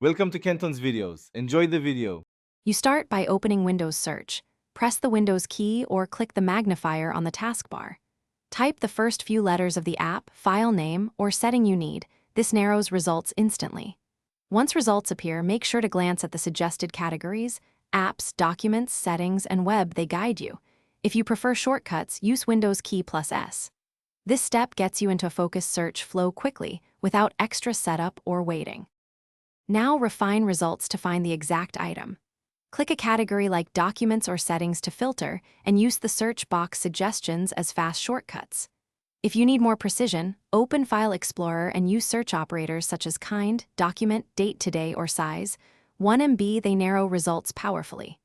Welcome to Kenton's videos. Enjoy the video. You start by opening Windows Search. Press the Windows key or click the magnifier on the taskbar. Type the first few letters of the app, file name, or setting you need. This narrows results instantly. Once results appear, make sure to glance at the suggested categories, apps, documents, settings, and web they guide you. If you prefer shortcuts, use Windows key plus S. This step gets you into a focused search flow quickly, without extra setup or waiting. Now refine results to find the exact item. Click a category like Documents or Settings to filter, and use the search box suggestions as fast shortcuts. If you need more precision, open File Explorer and use search operators such as kind, document, date today, or size. 1 MB, they narrow results powerfully.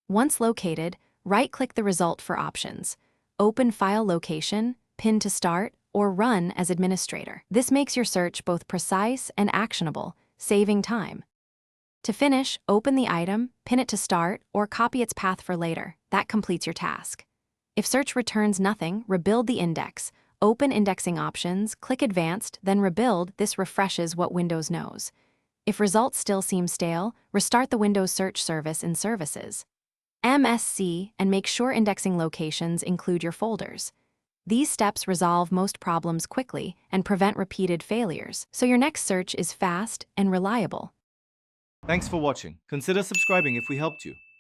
Once located, right-click the result for options. Open File Location, Pin to start, or Run as administrator. This makes your search both precise and actionable, saving time. To finish, open the item, pin it to start, or copy its path for later. That completes your task. If search returns nothing, rebuild the index. Open indexing options, click Advanced, then Rebuild. This refreshes what Windows knows. If results still seem stale, restart the Windows Search Service in Services. MSC, and make sure indexing locations include your folders. These steps resolve most problems quickly and prevent repeated failures, so your next search is fast and reliable. Thanks for watching. Consider subscribing if we helped you.